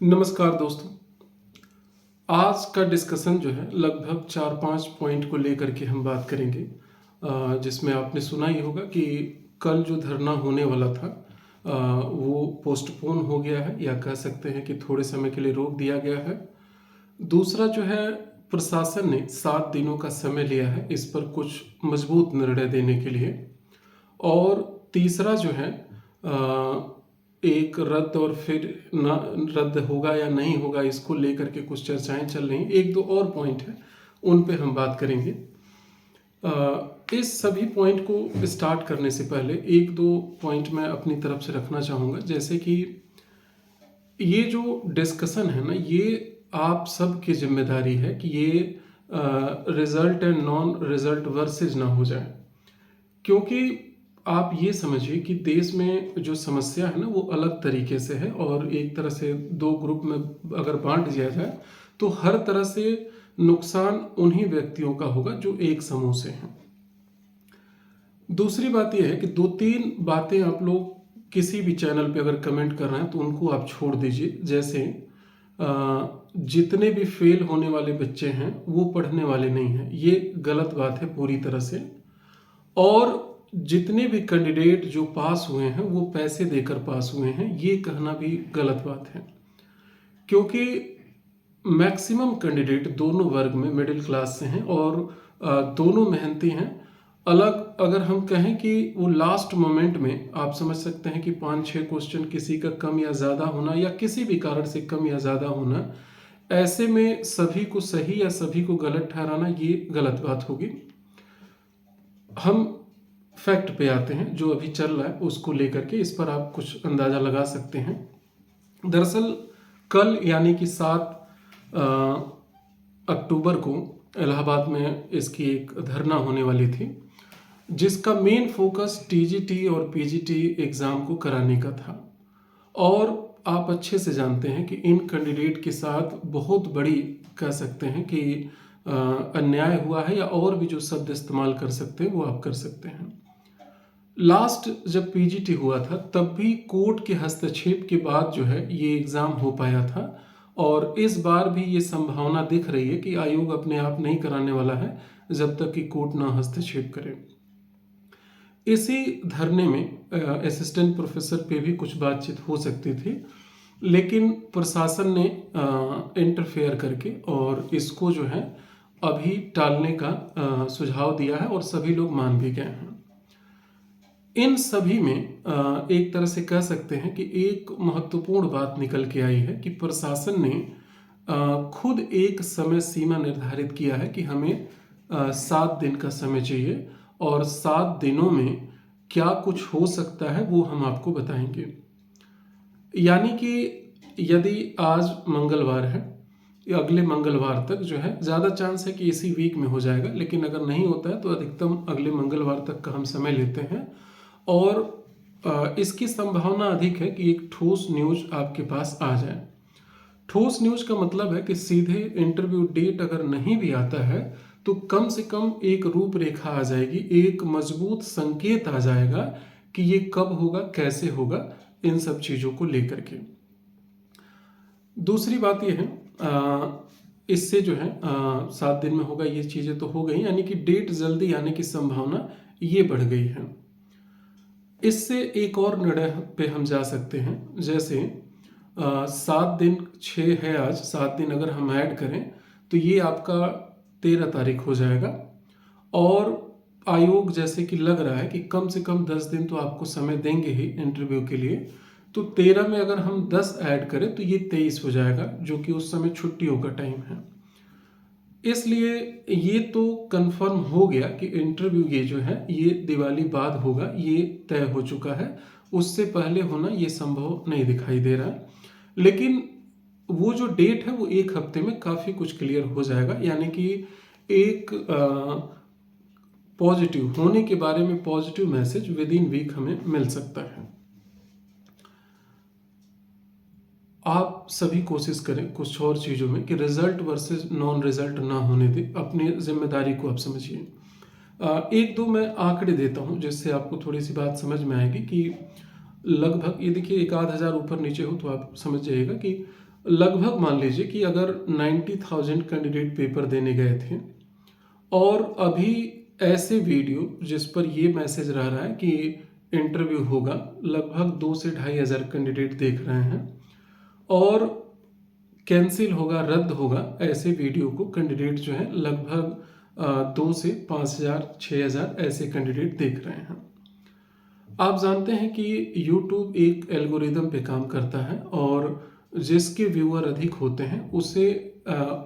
नमस्कार दोस्तों। आज का डिस्कशन जो है लगभग 4-5 पॉइंट को लेकर के हम बात करेंगे, जिसमें आपने सुना ही होगा कि कल जो धरना होने वाला था वो पोस्टपोन हो गया है, या कह सकते हैं कि थोड़े समय के लिए रोक दिया गया है। दूसरा जो है, प्रशासन ने 7 दिनों का समय लिया है इस पर कुछ मजबूत निर्णय देने के लिए। और तीसरा जो है, एक रद्द और फिर ना रद्द होगा या नहीं होगा इसको लेकर के कुछ चर्चाएं चल रही हैं। एक दो और पॉइंट है, उन पे हम बात करेंगे। इस सभी पॉइंट को स्टार्ट करने से पहले एक दो पॉइंट मैं अपनी तरफ से रखना चाहूँगा। जैसे कि ये जो डिस्कशन है ना, ये आप सब की जिम्मेदारी है कि ये result and non result versus ना हो जाए। क्योंकि आप ये समझिए कि देश में जो समस्या है ना वो अलग तरीके से है, और एक तरह से दो ग्रुप में अगर बांट दिया जाए तो हर तरह से नुकसान उन्हीं व्यक्तियों का होगा जो एक समूह से हैं। दूसरी बात यह है कि 2-3 बातें आप लोग किसी भी चैनल पे अगर कमेंट कर रहे हैं तो उनको आप छोड़ दीजिए। जैसे जितने भी फेल होने वाले बच्चे हैं वो पढ़ने वाले नहीं हैं, ये गलत बात है पूरी तरह से। और जितने भी कैंडिडेट जो पास हुए हैं वो पैसे देकर पास हुए हैं, ये कहना भी गलत बात है। क्योंकि मैक्सिमम कैंडिडेट दोनों वर्ग में मिडिल क्लास से हैं और दोनों मेहनती हैं। अलग अगर हम कहें कि वो लास्ट मोमेंट में आप समझ सकते हैं कि 5-6 क्वेश्चन किसी का कम या ज़्यादा होना, या किसी भी कारण से कम या ज़्यादा होना, ऐसे में सभी को सही या सभी को गलत ठहराना ये गलत बात होगी। हम फैक्ट पे आते हैं, जो अभी चल रहा है उसको लेकर के इस पर आप कुछ अंदाज़ा लगा सकते हैं। दरअसल कल यानी कि 7 अक्टूबर को इलाहाबाद में इसकी एक धरना होने वाली थी, जिसका मेन फोकस टीजीटी और पीजीटी एग्ज़ाम को कराने का था। और आप अच्छे से जानते हैं कि इन कैंडिडेट के साथ बहुत बड़ी कह सकते हैं कि अन्याय हुआ है, या और भी जो शब्द इस्तेमाल कर सकते हैं वो आप कर सकते हैं। लास्ट जब पीजीटी हुआ था तब भी कोर्ट के हस्तक्षेप के बाद जो है ये एग्ज़ाम हो पाया था, और इस बार भी ये संभावना दिख रही है कि आयोग अपने आप नहीं कराने वाला है जब तक कि कोर्ट ना हस्तक्षेप करे। इसी धरने में असिस्टेंट प्रोफेसर पे भी कुछ बातचीत हो सकती थी, लेकिन प्रशासन ने इंटरफेयर करके और इसको जो है अभी टालने का सुझाव दिया है, और सभी लोग मान भी गए हैं। इन सभी में एक तरह से कह सकते हैं कि एक महत्वपूर्ण बात निकल के आई है कि प्रशासन ने खुद एक समय सीमा निर्धारित किया है कि हमें 7 दिन का समय चाहिए, और 7 दिनों में क्या कुछ हो सकता है वो हम आपको बताएंगे। यानी कि यदि आज मंगलवार है, या अगले मंगलवार तक जो है, ज़्यादा चांस है कि इसी वीक में हो जाएगा, लेकिन अगर नहीं होता है तो अधिकतम अगले मंगलवार तक का हम समय लेते हैं। और इसकी संभावना अधिक है कि एक ठोस न्यूज़ आपके पास आ जाए। ठोस न्यूज़ का मतलब है कि सीधे इंटरव्यू डेट अगर नहीं भी आता है तो कम से कम एक रूपरेखा आ जाएगी, एक मजबूत संकेत आ जाएगा कि ये कब होगा, कैसे होगा, इन सब चीज़ों को लेकर के। दूसरी बात ये है, इससे जो है 7 दिन में होगा, ये चीज़ें तो हो गई, यानी कि डेट जल्दी आने की संभावना ये बढ़ गई है। इससे एक और निर्णय पे हम जा सकते हैं। जैसे 7 दिन 6 है आज, 7 दिन अगर हम ऐड करें तो ये आपका 13 तारीख हो जाएगा। और आयोग जैसे कि लग रहा है कि कम से कम 10 दिन तो आपको समय देंगे ही इंटरव्यू के लिए, तो 13 में अगर हम 10 ऐड करें तो ये 23 हो जाएगा, जो कि उस समय छुट्टियों का टाइम है। इसलिए ये तो कंफर्म हो गया कि इंटरव्यू ये जो है ये दिवाली बाद होगा, ये तय हो चुका है। उससे पहले होना ये संभव नहीं दिखाई दे रहा है। लेकिन वो जो डेट है वो 1 हफ्ते में काफ़ी कुछ क्लियर हो जाएगा, यानी कि एक पॉजिटिव होने के बारे में positive message within week हमें मिल सकता है। आप सभी कोशिश करें कुछ और चीज़ों में कि रिजल्ट वर्सेस नॉन रिजल्ट ना होने दें, अपनी जिम्मेदारी को आप समझिए। एक दो मैं आंकड़े देता हूं जिससे आपको थोड़ी सी बात समझ में आएगी कि लगभग ये देखिए 1,000 ऊपर नीचे हो तो आप समझ जाइएगा कि लगभग मान लीजिए कि अगर 90,000 कैंडिडेट पेपर देने गए थे और अभी ऐसे वीडियो जिस पर ये मैसेज रह रहा है कि इंटरव्यू होगा, लगभग 2 से 2,500 कैंडिडेट देख रहे हैं और कैंसिल होगा, रद्द होगा, ऐसे वीडियो को कैंडिडेट जो है लगभग 2 से 5,000 6,000 ऐसे कैंडिडेट देख रहे हैं। आप जानते हैं कि YouTube एक एल्गोरिदम पे काम करता है और जिसके व्यूअर अधिक होते हैं उसे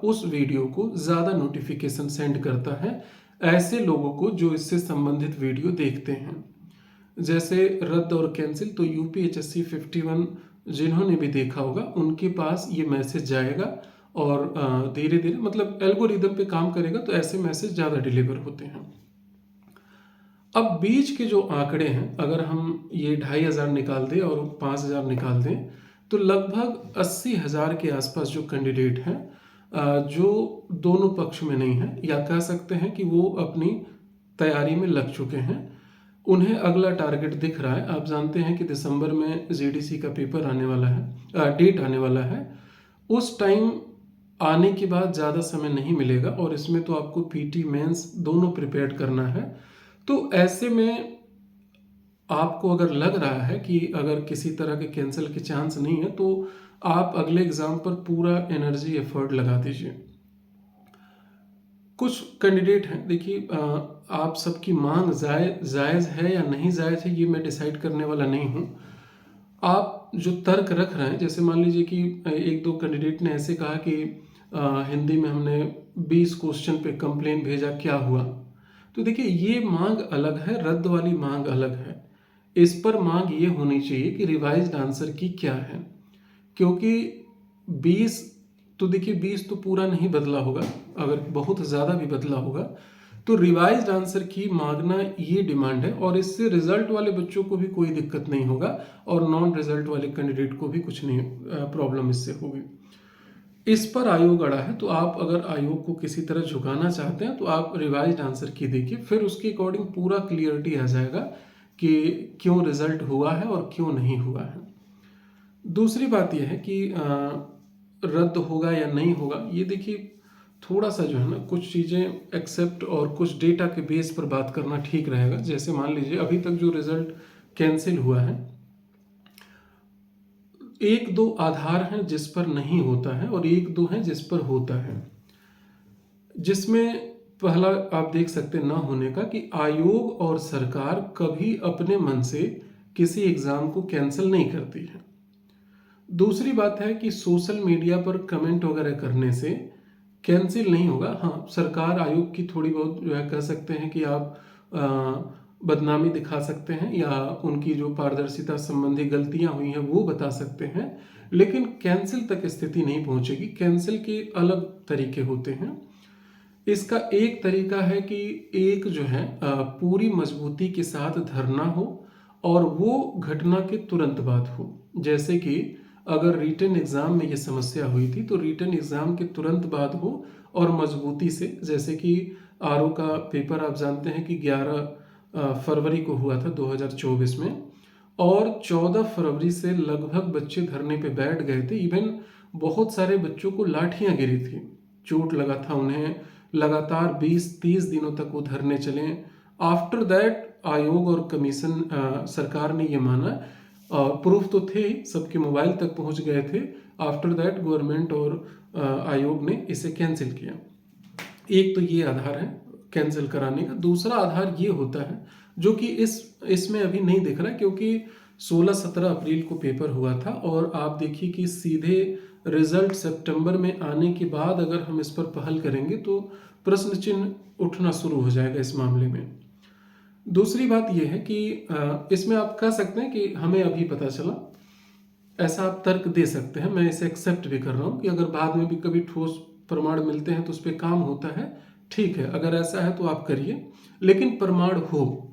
उस वीडियो को ज़्यादा नोटिफिकेशन सेंड करता है ऐसे लोगों को जो इससे संबंधित वीडियो देखते हैं। जैसे रद्द और कैंसिल, तो यूपीएचएससी 51 जिन्होंने भी देखा होगा उनके पास ये मैसेज जाएगा और धीरे धीरे मतलब एल्गोरिदम पे काम करेगा तो ऐसे मैसेज ज़्यादा डिलीवर होते हैं। अब बीच के जो आंकड़े हैं, अगर हम ये 2,500 निकाल दें और 5,000 निकाल दें तो लगभग 80,000 के आसपास जो कैंडिडेट हैं जो दोनों पक्ष में नहीं है, या कह सकते हैं कि वो अपनी तैयारी में लग चुके हैं, उन्हें अगला टारगेट दिख रहा है। आप जानते हैं कि दिसंबर में जीडीसी का पेपर आने वाला है, डेट आने वाला है। उस टाइम आने के बाद ज़्यादा समय नहीं मिलेगा और इसमें तो आपको पीटी मेंस दोनों प्रिपेयर करना है। तो ऐसे में आपको अगर लग रहा है कि अगर किसी तरह के कैंसिल के चांस नहीं है तो आप अगले एग्ज़ाम पर पूरा एनर्जी एफर्ट लगा दीजिए। कुछ कैंडिडेट हैं, देखिए आप सबकी मांग जायज़ है या नहीं जायज़ है ये मैं डिसाइड करने वाला नहीं हूँ। आप जो तर्क रख रहे हैं, जैसे मान लीजिए कि एक दो कैंडिडेट ने ऐसे कहा कि हिंदी में हमने 20 क्वेश्चन पे कंप्लेन भेजा, क्या हुआ? तो देखिए ये मांग अलग है, रद्द वाली मांग अलग है। इस पर मांग ये होनी चाहिए कि रिवाइज्ड आंसर की क्या है, क्योंकि 20 तो देखिए 20 तो पूरा नहीं बदला होगा, अगर बहुत ज़्यादा भी बदला होगा तो रिवाइज्ड आंसर की मांगना ये डिमांड है और इससे रिजल्ट वाले बच्चों को भी कोई दिक्कत नहीं होगा और नॉन रिजल्ट वाले कैंडिडेट को भी कुछ नहीं प्रॉब्लम इससे होगी। इस पर आयोग अड़ा है, तो आप अगर आयोग को किसी तरह झुकाना चाहते हैं तो आप रिवाइज्ड आंसर की देखिए, फिर उसके अकॉर्डिंग पूरा क्लियरिटी आ जाएगा कि क्यों रिजल्ट हुआ है और क्यों नहीं हुआ है। दूसरी बात यह है कि रद्द होगा या नहीं होगा, ये देखिए थोड़ा सा जो है ना कुछ चीज़ें एक्सेप्ट और कुछ डेटा के बेस पर बात करना ठीक रहेगा। जैसे मान लीजिए अभी तक जो रिजल्ट कैंसिल हुआ है, एक दो आधार हैं जिस पर नहीं होता है और एक दो हैं जिस पर होता है। जिसमें पहला आप देख सकते ना होने का कि आयोग और सरकार कभी अपने मन से किसी एग्ज़ाम को कैंसिल नहीं करती है। दूसरी बात है कि सोशल मीडिया पर कमेंट वगैरह करने से कैंसिल नहीं होगा। हाँ, सरकार आयोग की थोड़ी बहुत जो है कह सकते हैं कि आप बदनामी दिखा सकते हैं या उनकी जो पारदर्शिता संबंधी गलतियां हुई हैं वो बता सकते हैं, लेकिन कैंसिल तक स्थिति नहीं पहुंचेगी। कैंसिल के अलग तरीके होते हैं। इसका एक तरीका है कि एक जो है पूरी मजबूती के साथ धरना हो और वो घटना के तुरंत बाद हो। जैसे कि अगर रिटन एग्ज़ाम में ये समस्या हुई थी तो रिटन एग्ज़ाम के तुरंत बाद हो और मजबूती से, जैसे कि आरओ का पेपर आप जानते हैं कि 11 फरवरी को हुआ था 2024 में और 14 फरवरी से लगभग बच्चे धरने पे बैठ गए थे। इवन बहुत सारे बच्चों को लाठियां गिरी थी, चोट लगा था उन्हें, लगातार 20-30 दिनों तक वो धरने चले। आफ्टर दैट आयोग और कमीशन सरकार ने ये माना, प्रूफ तो थे ही, सबके मोबाइल तक पहुंच गए थे। आफ्टर दैट गवर्नमेंट और आयोग ने इसे कैंसिल किया। एक तो ये आधार है कैंसिल कराने का। दूसरा आधार ये होता है जो कि इसमें अभी नहीं दिख रहा, क्योंकि 16-17 अप्रैल को पेपर हुआ था और आप देखिए कि सीधे रिजल्ट सितंबर में आने के बाद अगर हम इस पर पहल करेंगे तो प्रश्न चिन्ह उठना शुरू हो जाएगा इस मामले में। दूसरी बात यह है कि इसमें आप कह सकते हैं कि हमें अभी पता चला, ऐसा आप तर्क दे सकते हैं, मैं इसे एक्सेप्ट भी कर रहा हूं कि अगर बाद में भी कभी ठोस प्रमाण मिलते हैं तो उस पर काम होता है, ठीक है, अगर ऐसा है तो आप करिए, लेकिन प्रमाण हो।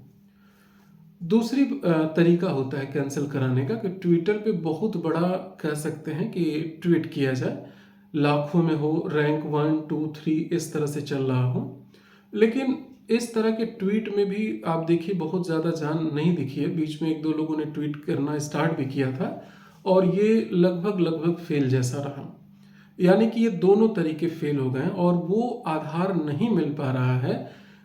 दूसरी तरीका होता है कैंसिल कराने का कि ट्विटर पे बहुत बड़ा कह सकते हैं कि ट्वीट किया जाए, लाखों में हो, रैंक 1, 2, 3 इस तरह से चल रहा हो, लेकिन इस तरह के ट्वीट में भी आप देखिए बहुत ज़्यादा जान नहीं दिखी है। बीच में एक दो लोगों ने ट्वीट करना स्टार्ट भी किया था और ये लगभग लगभग फेल जैसा रहा। यानी कि ये दोनों तरीके फेल हो गए और वो आधार नहीं मिल पा रहा है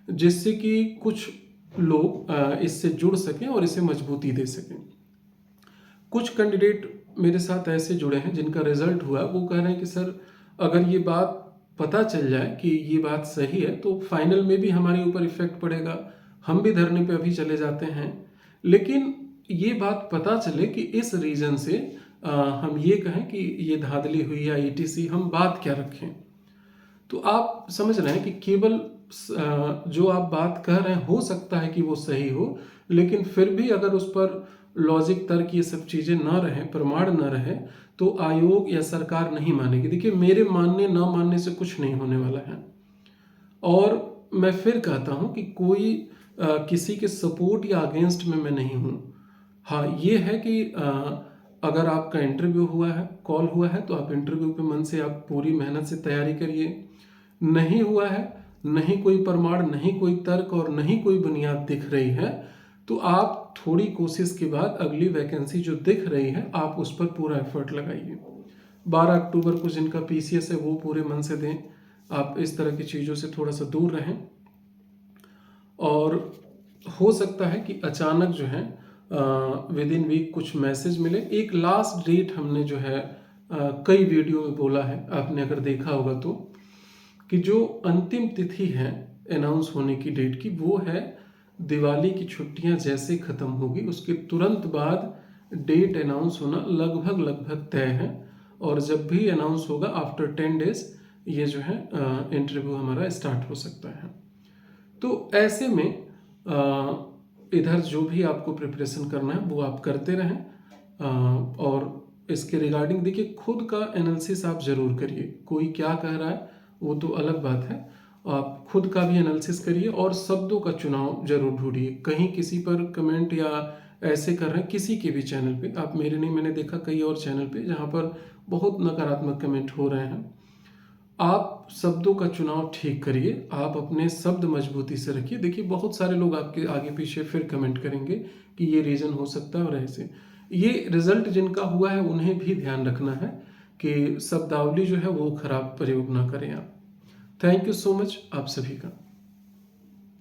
जिससे कि कुछ लोग इससे जुड़ सकें और इसे मजबूती दे सकें। कुछ कैंडिडेट मेरे साथ ऐसे जुड़े हैं जिनका रिजल्ट हुआ, वो कह रहे हैं कि सर अगर ये बात पता चल जाए कि ये बात सही है तो फाइनल में भी हमारे ऊपर इफेक्ट पड़ेगा, हम भी धरने पे अभी चले जाते हैं। लेकिन ये बात पता चले कि इस रीजन से हम ये कहें कि ये धांधली हुई या ईटीसी, हम बात क्या रखें। तो आप समझ रहे हैं कि केवल जो आप बात कह रहे हैं हो सकता है कि वो सही हो, लेकिन फिर भी अगर उस पर लॉजिक, तर्क, ये सब चीज़ें ना रहें, प्रमाण ना रहे, तो आयोग या सरकार नहीं मानेगी। देखिए, मेरे मानने ना मानने से कुछ नहीं होने वाला है। और मैं फिर कहता हूँ कि कोई किसी के सपोर्ट या अगेंस्ट में मैं नहीं हूँ। हाँ, ये है कि अगर आपका इंटरव्यू हुआ है, कॉल हुआ है, तो आप इंटरव्यू पे मन से आप पूरी मेहनत से तैयारी करिए। नहीं हुआ है, नहीं कोई प्रमाण, नहीं कोई तर्क और नहीं कोई बुनियाद दिख रही है, तो आप थोड़ी कोशिश के बाद अगली वैकेंसी जो दिख रही है आप उस पर पूरा एफर्ट लगाइए। 12 अक्टूबर को जिनका पीसीएस है वो पूरे मन से दें। आप इस तरह की चीज़ों से थोड़ा सा दूर रहें। और हो सकता है कि अचानक जो है विद इन वीक कुछ मैसेज मिले। एक लास्ट डेट हमने जो है कई वीडियो में बोला है, आपने अगर देखा होगा तो, कि जो अंतिम तिथि है अनाउंस होने की डेट की, वो है दिवाली की छुट्टियां जैसे ख़त्म होगी उसके तुरंत बाद डेट अनाउंस होना लगभग लगभग तय है। और जब भी अनाउंस होगा आफ्टर 10 डेज ये जो है इंटरव्यू हमारा स्टार्ट हो सकता है। तो ऐसे में इधर जो भी आपको प्रिपरेशन करना है वो आप करते रहें। और इसके रिगार्डिंग देखिए, खुद का एनालिसिस आप ज़रूर करिए। कोई क्या कह रहा है वो तो अलग बात है, आप खुद का भी एनालिसिस करिए और शब्दों का चुनाव जरूर ढूंढिए। कहीं किसी पर कमेंट या ऐसे कर रहे हैं किसी के भी चैनल पे, आप मेरे नहीं, मैंने देखा कई और चैनल पे जहाँ पर बहुत नकारात्मक कमेंट हो रहे हैं। आप शब्दों का चुनाव ठीक करिए, आप अपने शब्द मजबूती से रखिए। देखिए, बहुत सारे लोग आपके आगे पीछे फिर कमेंट करेंगे कि ये रीज़न हो सकता है और ऐसे। ये रिजल्ट जिनका हुआ है उन्हें भी ध्यान रखना है कि शब्दावली जो है वो खराब प्रयोग ना करें आप। थैंक यू सो मच आप सभी का।